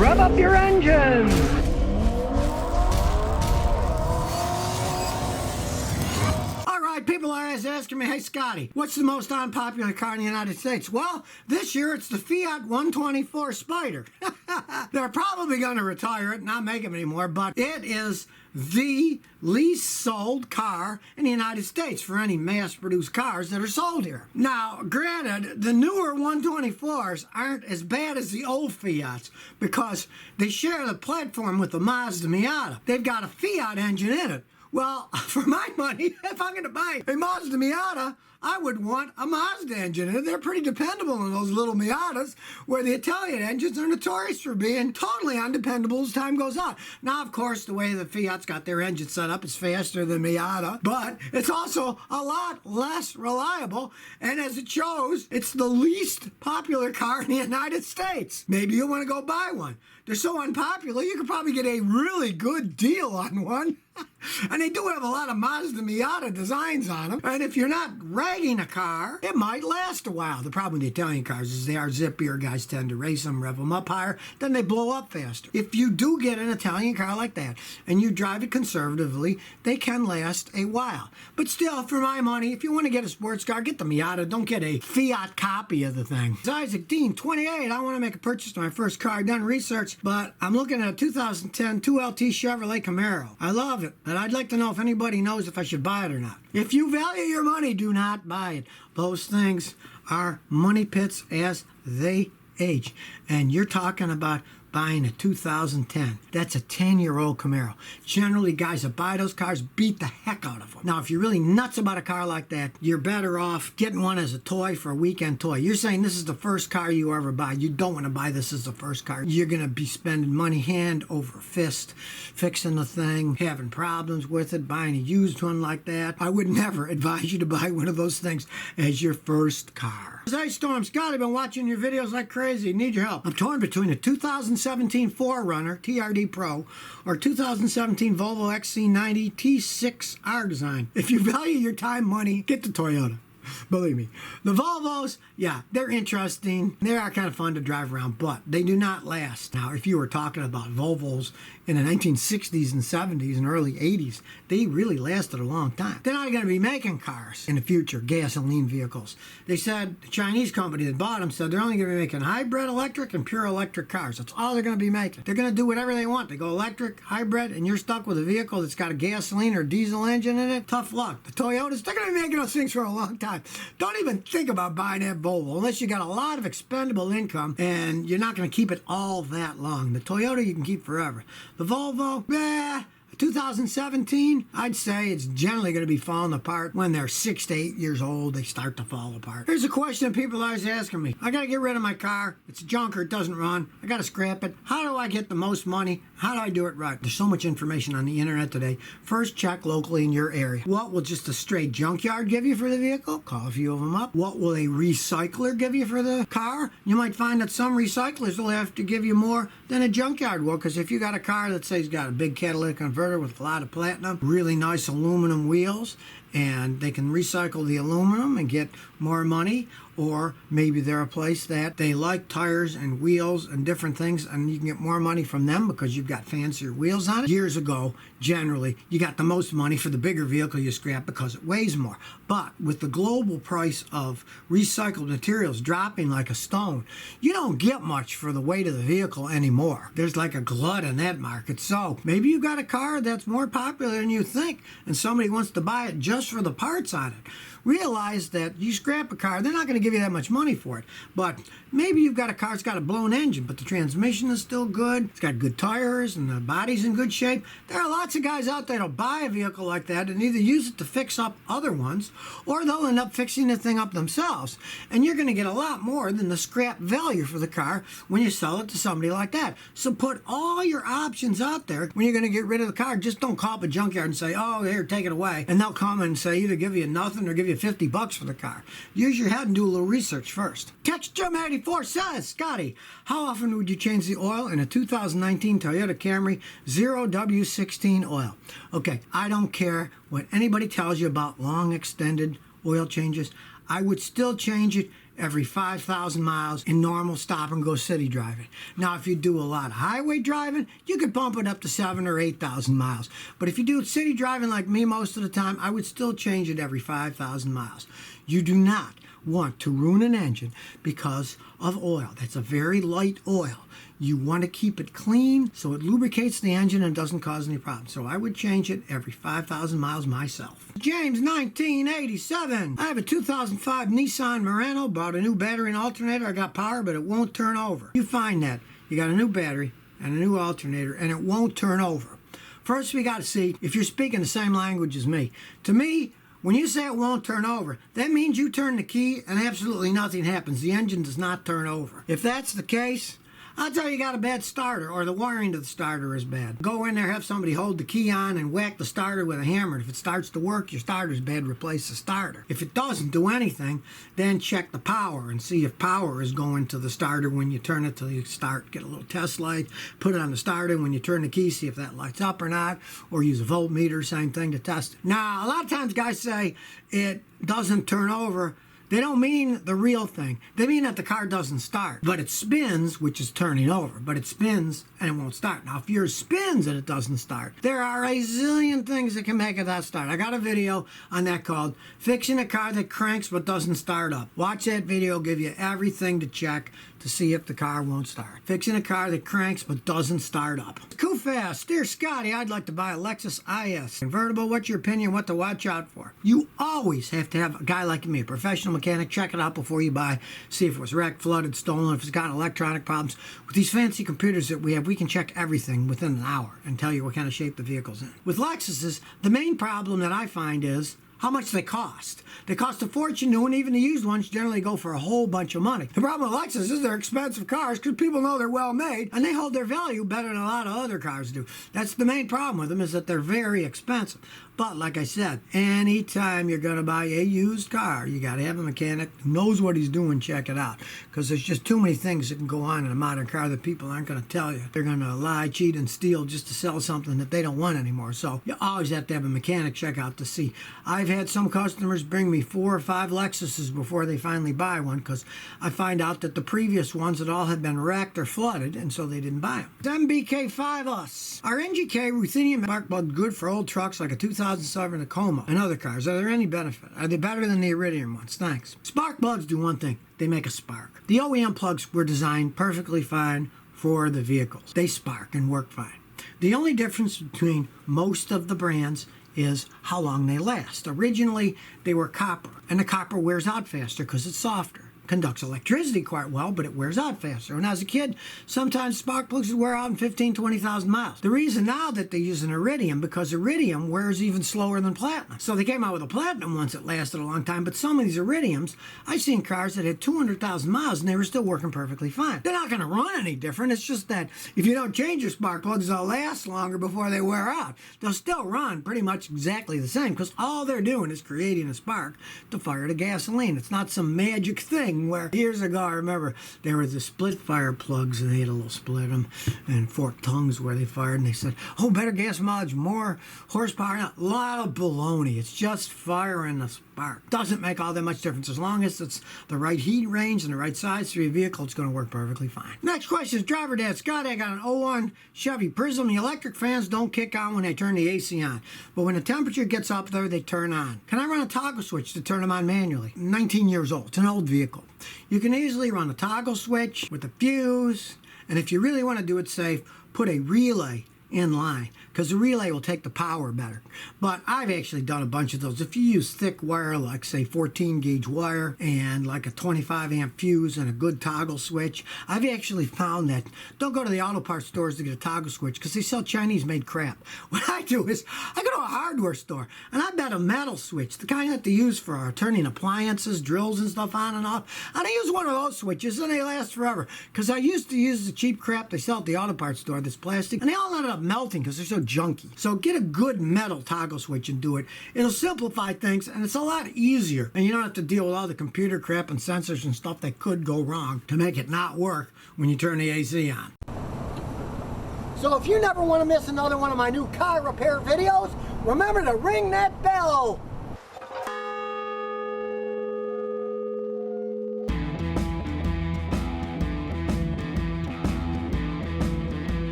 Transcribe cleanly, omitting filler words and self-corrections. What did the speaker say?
Rev up your engines! People are always asking me, hey Scotty, what's the most unpopular car in the United States? Well, this year it's the Fiat 124 Spider. They're probably going to retire it and not make them anymore, but it is the least sold car in the United States for any mass-produced cars that are sold here. Now, granted, the newer 124s aren't as bad as the old Fiats because they share the platform with the Mazda Miata. They've got a Fiat engine in it. Well, for my money, if I'm going to buy a Mazda Miata, I would want a Mazda engine in it. They're pretty dependable in those little Miatas, where the Italian engines are notorious for being totally undependable as time goes on. Now, of course, the way the Fiat's got their engine set up is faster than Miata, but it's also a lot less reliable, and as it shows, it's the least popular car in the United States. Maybe you'll want to go buy one. They're so unpopular, you could probably get a really good deal on one. And they do have a lot of Mazda Miata designs on them. And if you're not ragging a car, it might last a while. The problem with the Italian cars is they are zippier. Guys tend to race them, rev them up higher, then they blow up faster. If you do get an Italian car like that and you drive it conservatively, they can last a while. But still, for my money, if you want to get a sports car, get the Miata. Don't get a Fiat copy of the thing. It's Isaac Dean, 28. I want to make a purchase to my first car. I've done research, but I'm looking at a 2010 2LT Chevrolet Camaro. I love it, but I'd like to know if anybody knows if I should buy it or not. If you value your money, do not buy it. Those things are money pits as they age. And you're talking about buying a 2010. That's a 10-year-old Camaro. Generally, guys that buy those cars beat the heck out of them. Now, if you're really nuts about a car like that, you're better off getting one as a toy for a weekend toy. You're saying this is the first car you ever buy. You don't want to buy this as the first car. You're going to be spending money hand over fist, fixing the thing, having problems with it, buying a used one like that. I would never advise you to buy one of those things as your first car. Hey, Storm Scott, I've been watching your videos like crazy. Need your help. I'm torn between a 2017 4Runner TRD Pro or 2017 Volvo XC90 T6R design. If you value your time, money, get the Toyota. Believe me. The Volvos, yeah, they're interesting. They are kind of fun to drive around, but they do not last. Now, if you were talking about Volvos in the 1960s and 70s and early 80s, they really lasted a long time. They're not going to be making cars in the future, gasoline vehicles. They said, the Chinese company that bought them said they're only going to be making hybrid electric and pure electric cars. That's all they're going to be making. They're going to do whatever they want. They go electric, hybrid, and you're stuck with a vehicle that's got a gasoline or diesel engine in it. Tough luck. The Toyotas, they're going to be making those things for a long time. Don't even think about buying that Volvo unless you got a lot of expendable income and you're not going to keep it all that long. The Toyota you can keep forever. The Volvo, 2017, I'd say it's generally going to be falling apart when they're 6 to 8 years old. They start to fall apart. Here's a question people are always asking me. I got to get rid of my car. It's junk or it doesn't run. I got to scrap it. How do I get the most money? How do I do it right? There's so much information on the internet today. First, check locally in your area. What will just a straight junkyard give you for the vehicle? Call a few of them up. What will a recycler give you for the car? You might find that some recyclers will have to give you more than a junkyard will, because if you got a car that says it's got a big catalytic converter with a lot of platinum, really nice aluminum wheels, and they can recycle the aluminum and get more money, or maybe they're a place that they like tires and wheels and different things, and you can get more money from them because you've got fancier wheels on it. Years ago, generally, you got the most money for the bigger vehicle you scrap because it weighs more. But with the global price of recycled materials dropping like a stone, you don't get much for the weight of the vehicle anymore. There's like a glut in that market. So maybe you got a car that's more popular than you think, and somebody wants to buy it just for the parts on it. Realize that you scrap a car, they're not going to give you that much money for it. But maybe you've got a car that's got a blown engine, but the transmission is still good. It's got good tires and the body's in good shape. There are lots of guys out there that'll buy a vehicle like that and either use it to fix up other ones, or they'll end up fixing the thing up themselves. And you're going to get a lot more than the scrap value for the car when you sell it to somebody like that. So put all your options out there when you're going to get rid of the car. Just don't call up a junkyard and say, oh, here, take it away. And they'll come and say either give you nothing or give you $50 for the car. Use your head and do a little research first. Text Jim84 says, Scotty, how often would you change the oil in a 2019 Toyota Camry 0W16 oil? Okay, I don't care what anybody tells you about long extended oil changes. I would still change it every 5,000 miles in normal stop and go city driving. Now, if you do a lot of highway driving, you could bump it up to 7,000 or 8,000 miles. But if you do city driving like me most of the time, I would still change it every 5,000 miles. You do not want to ruin an engine because of oil. That's a very light oil. You want to keep it clean so it lubricates the engine and doesn't cause any problems. So I would change it every 5,000 miles myself. James, 1987. I have a 2005 Nissan Murano. Bought a new battery and alternator. I got power, but it won't turn over. You find that. You got a new battery and a new alternator, and it won't turn over. First, we got to see if you're speaking the same language as me. To me, when you say it won't turn over, that means you turn the key and absolutely nothing happens. The engine does not turn over. If that's the case, I'll tell you got a bad starter, or the wiring to the starter is bad. Go in there, have somebody hold the key on and whack the starter with a hammer. If it starts to work, your starter's bad, replace the starter. If it doesn't do anything, then check the power and see if power is going to the starter when you turn it till you start. Get a little test light, put it on the starter. When you turn the key, see if that lights up or not, or use a voltmeter, same thing, to test it. Now, a lot of times guys say it doesn't turn over. They don't mean the real thing. They mean that the car doesn't start, but it spins, which is turning over. But it spins and it won't start. Now, if yours spins and it doesn't start, there are a zillion things that can make it not start. I got a video on that called Fixing a Car That Cranks But Doesn't Start Up. Watch that video, give you everything to check to see if the car won't start. Fixing a car that cranks but doesn't start up. Too fast. Dear Scotty, I'd like to buy a Lexus IS convertible. What's your opinion? What to watch out for? You always have to have a guy like me, a professional mechanic, check it out before you buy. See if it was wrecked, flooded, stolen, if it's got electronic problems. With these fancy computers that we have, we can check everything within an hour and tell you what kind of shape the vehicle's in. With Lexuses, the main problem that I find is how much they cost. They cost a fortune new, and even the used ones generally go for a whole bunch of money. The problem with Lexus is they're expensive cars because people know they're well made, and they hold their value better than a lot of other cars do. That's the main problem with them, is that they're very expensive. But like I said, anytime you're going to buy a used car, you got to have a mechanic who knows what he's doing, check it out. Because there's just too many things that can go on in a modern car that people aren't going to tell you. They're going to lie, cheat, and steal just to sell something that they don't want anymore. So you always have to have a mechanic check out to see. I've had some customers bring me 4 or 5 Lexuses before they finally buy one, because I find out that the previous ones had all had been wrecked or flooded, and so they didn't buy them. MBK5 Us. Are NGK ruthenium spark plugs good for old trucks like a 2007 Tacoma and other cars? Are there any benefit? Are they better than the iridium ones? Thanks. Spark plugs do one thing. They make a spark. The OEM plugs were designed perfectly fine for the vehicles. They spark and work fine. The only difference between most of the brands is how long they last. Originally, they were copper, and the copper wears out faster because it's softer. Conducts electricity quite well, but it wears out faster. And as a kid, sometimes spark plugs would wear out in 15, 20,000 miles. The reason now that they use an iridium, because iridium wears even slower than platinum. So they came out with a platinum once that lasted a long time, but some of these iridiums, I've seen cars that had 200,000 miles and they were still working perfectly fine. They're not going to run any different. It's just that if you don't change your spark plugs, they'll last longer before they wear out. They'll still run pretty much exactly the same, because all they're doing is creating a spark to fire the gasoline. It's not some magic thing where years ago, I remember there were the split fire plugs, and they had a little split them and forked tongues where they fired, and they said, oh, better gas mileage, more horsepower. Now, a lot of baloney. It's just firing a spark. Doesn't make all that much difference. As long as it's the right heat range and the right size for your vehicle, it's going to work perfectly fine. Next question is Driver Dad Scotty. I got an 01 Chevy Prism. The electric fans don't kick on when they turn the AC on, but when the temperature gets up there, they turn on. Can I run a toggle switch to turn them on manually? 19 years old. It's an old vehicle. You can easily run a toggle switch with a fuse, and if you really want to do it safe, put a relay in line, because the relay will take the power better. But I've actually done a bunch of those. If you use thick wire, like say 14 gauge wire, and like a 25 amp fuse and a good toggle switch, I've actually found that don't go to the auto parts stores to get a toggle switch, because they sell Chinese made crap. What I do is I go to a hardware store and I bet a metal switch, the kind that they use for turning appliances, drills and stuff on and off, and I use one of those switches and they last forever, because I used to use the cheap crap they sell at the auto parts store that's plastic, and they all ended up melting because they're so junky. So get a good metal toggle switch and do it. It'll simplify things, and it's a lot easier, and you don't have to deal with all the computer crap and sensors and stuff that could go wrong to make it not work when you turn the AC on. So if you never want to miss another one of my new car repair videos, remember to ring that bell.